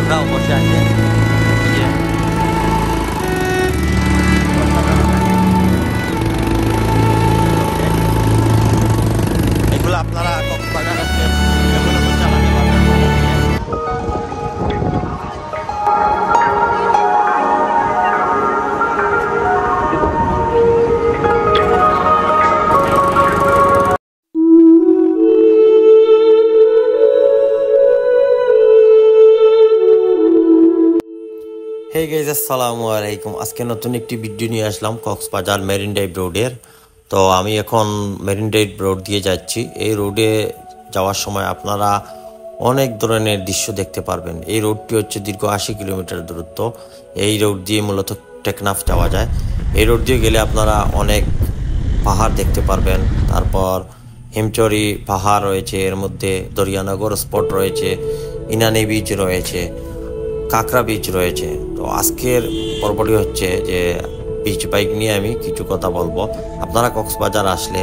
পর্যটকরাও বসে আছে। এগুলো আপনারা কক্সবাজার আসলে এগুলো চালাতে পারবেন। হে গাইস, আসসালামু আলাইকুম। আজকে নতুন একটি ভিডিও নিয়ে আসলাম কক্সবাজার মেরিন ড্রাইভ রোডের। তো আমি এখন মেরিন ড্রাইভ রোড দিয়ে যাচ্ছি। এই রোডে যাওয়ার সময় আপনারা অনেক ধরনের দৃশ্য দেখতে পারবেন। এই রোডটি হচ্ছে দীর্ঘ 80 কিলোমিটার দূরত্ব। এই রোড দিয়ে মূলত টেকনাফ যাওয়া যায়। এই রোড দিয়ে গেলে আপনারা অনেক পাহাড় দেখতে পারবেন। তারপর হিমচরি পাহাড় রয়েছে, এর মধ্যে দরিয়ানগর স্পট রয়েছে, ইনানি বিচ রয়েছে, কাঁকড়া বিচ রয়েছে। তো আজকের পর্বটি হচ্ছে যে বিচ বাইক নিয়ে আমি কিছু কথা বলবো। আপনারা কক্সবাজার আসলে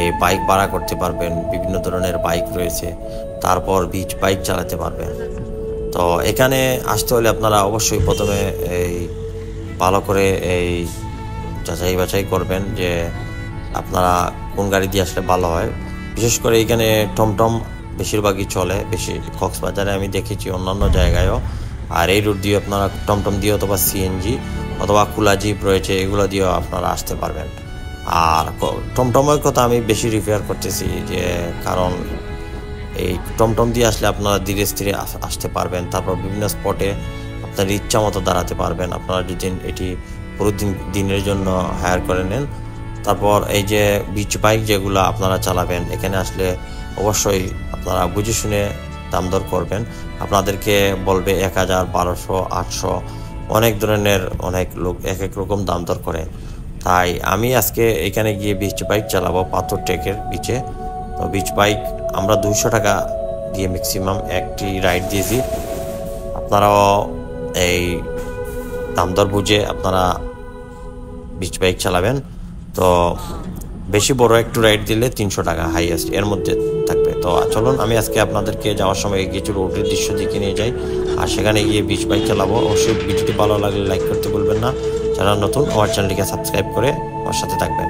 এই বাইক ভাড়া করতে পারবেন, বিভিন্ন ধরনের বাইক রয়েছে, তারপর বিচ বাইক চালাতে পারবেন। তো এখানে আসতে হলে আপনারা অবশ্যই প্রথমে এই ভালো করে এই যাচাই বাছাই করবেন যে আপনারা কোন গাড়ি দিয়ে আসলে ভালো হয়। বিশেষ করে এখানে টমটম বেশিরভাগই চলে, বেশি কক্সবাজারে আমি দেখেছি, অন্যান্য জায়গায়ও। আর এই রুট দিয়ে আপনারা টমটম দিয়ে অথবা সিএনজি অথবা কুলা জিপ রয়েছে, এগুলো দিয়েও আপনারা আসতে পারবেন। আর টমটমের কথা আমি বেশি রিফেয়ার করতেছি, যে কারণ এই টমটম দিয়ে আসলে আপনারা ধীরে স্থিরে আসতে পারবেন। তারপর বিভিন্ন স্পটে আপনার ইচ্ছা মতো দাঁড়াতে পারবেন আপনারা যদি এটি পুরো দিনের জন্য হায়ার করে নেন। তারপর এই যে বিচ বাইক যেগুলো আপনারা চালাবেন, এখানে আসলে অবশ্যই আপনারা বুঝে শুনে দাম দর করবেন। আপনাদেরকে বলবে 1000, 1200, 800, অনেক ধরনের অনেক লোক এক এক রকম দাম দর করে। তাই আমি আজকে এখানে গিয়ে বিচ বাইক চালাবো পাথর টেকের বিচে। তো বিচ বাইক আমরা 200 টাকা দিয়ে ম্যাক্সিমাম একটি রাইড দিয়েছি। আপনারাও এই দাম দর বুঝে আপনারা বিচ বাইক চালাবেন। তো বেশি বড় একটু রাইড দিলে 300 টাকা হাইয়েস্ট, এর মধ্যে থাকবে। তো চলুন আমি আজকে আপনাদেরকে যাওয়ার সময় কিছু রোডের দৃশ্য দেখে নিয়ে যাই, আর সেখানে গিয়ে বিচ বাইক চালাবো। অবশ্যই ভিডিওটি ভালো লাগলে লাইক করতে ভুলবেন না। যারা নতুন আমার চ্যানেলটিকে সাবস্ক্রাইব করে আমার সাথে থাকবেন।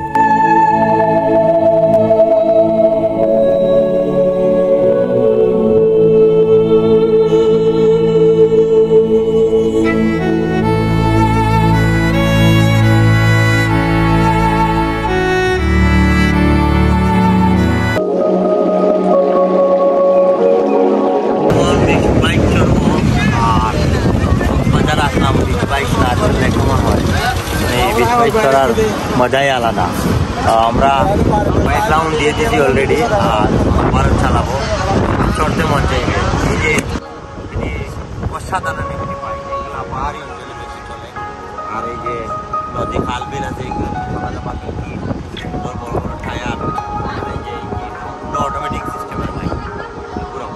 করার মজাই আলাদা। আমরা বাইক রাউন্ড দিয়ে দিয়েছি অলরেডি, আর আবার চালাবো। চড়তে মন চাইবে। এই যে অসাধারণ একটি বাইক, এগুলো পাহাড়ি অঞ্চলে বেশি চলে। আর এই যে নদী খাল বিল আছে, বড় বড় টায়ার, এই যে অটোমেটিক সিস্টেমের বাইক পুরো।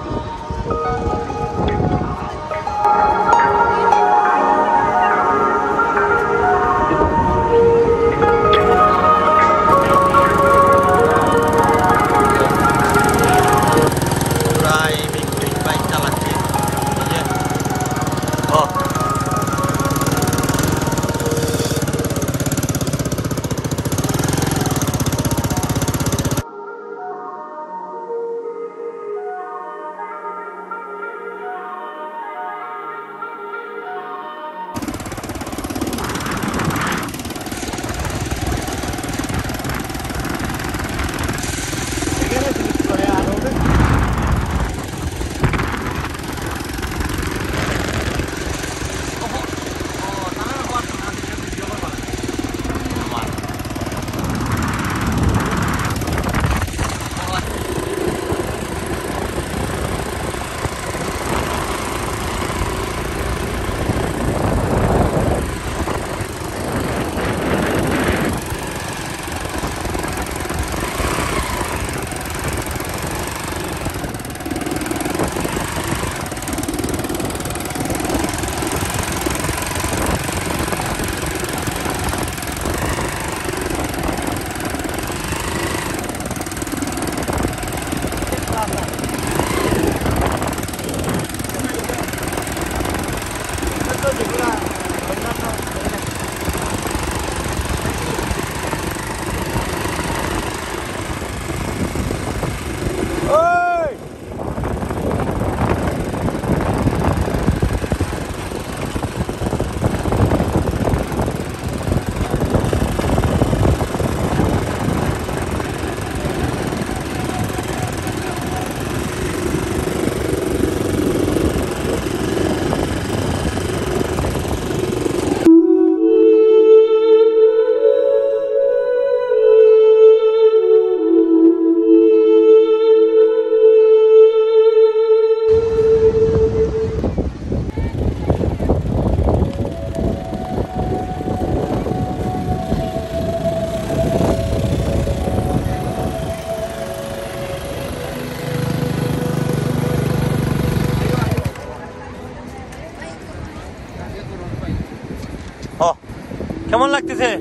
লাগতেছে?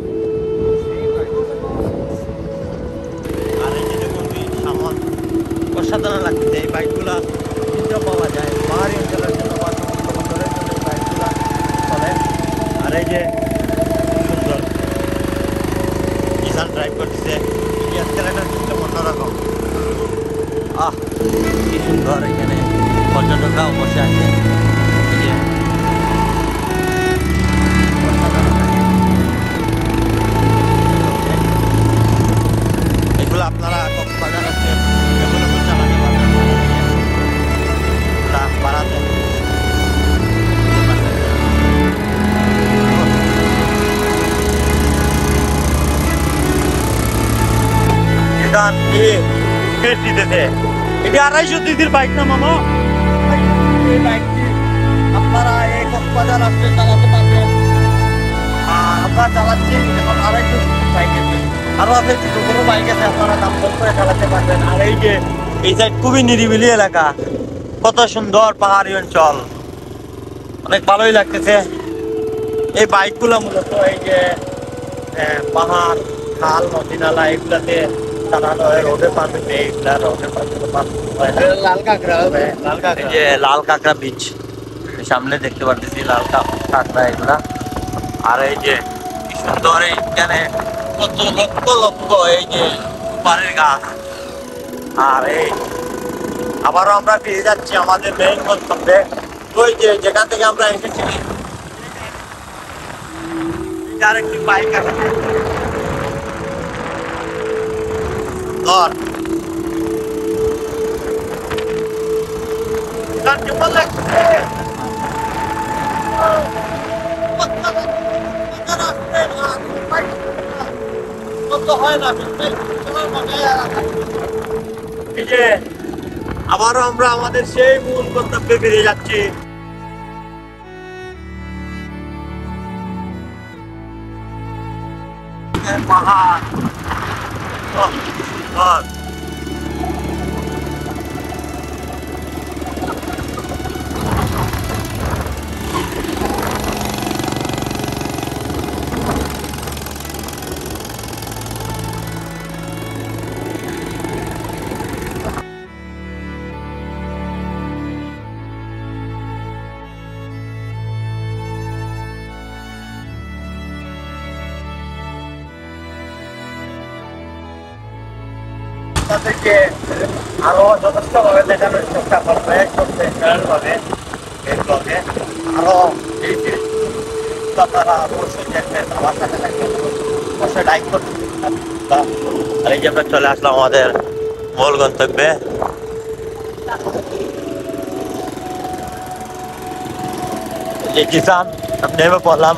আর এই যে দেখুন সামান অসাধারণ লাগতেছে। এই বাইকগুলা কিনতে পাওয়া যায় পাহাড়ি অঞ্চলের জন্য বা সমুদ্র বন্দরের জন্য এই বাইকগুলা চলে। আর এই যে সুন্দর কিষান ড্রাইভ করতেছে, এক্সেলেটর সিস্টেম অন্যরকম। কি সুন্দর, এখানে পর্যটকরাও বসে আছে। এই যে এগুলো আপনারা কক্সবাজার আসলে এগুলো চালাতে পারবেন বাড়াতে। এটা 250 দিদির বাইক না মামা? এই বাইকটি আপনারা এই কক্সবাজার আসলে চালাতে পারবেন। আমরা চালাচ্ছি এখন 250 বাইক আছে, আরো আছে ছোট বড় বাইক আছে, আপনারা দাম কম করে চালাতে পারবেন। আর এই যে এই সাইড খুবই নিরিবিলি এলাকা, কত সুন্দর পাহাড়ি অঞ্চল, অনেক ভালোই লাগতেছে। এই বাইকগুলো মূলত এই যে পাহাড় খাল নদী নালা এগুলাতে চালানো হয়, রোডে পারমিট নেই, এগুলা রোডে পারমিট লাল কাঁকড়া বিচ সামনে দেখতে পারতেছি, লাল কাঁকড়া এগুলা। আর এই যে কি সুন্দর এইখানে কত লক্ষ লক্ষ এই যে পানির গাছ। আর এই আবারও আমরা ফিরে যাচ্ছি আমাদের মেইন গন্তব্যে, ওই যে যেখান থেকে আমরা এসেছি। আরেকটি বাইক আছে কেমন লাগছে? আবারও আমরা আমাদের সেই মূল গন্তব্যে ফিরে যাচ্ছি। পাহাড় তাদেরকে আরো যথেষ্ট ভাবে দেখানোর চেষ্টা করবে, ভাবে আরো এই জিনিসগুলো তারা অবশ্যই দেখবেন, আমার সাথে থাকবেন, অবশ্যই লাইক করবেন। আর এই যে আমরা চলে আসলাম আমাদের মূল গন্তব্যে। যে কিষান নেমে পড়লাম।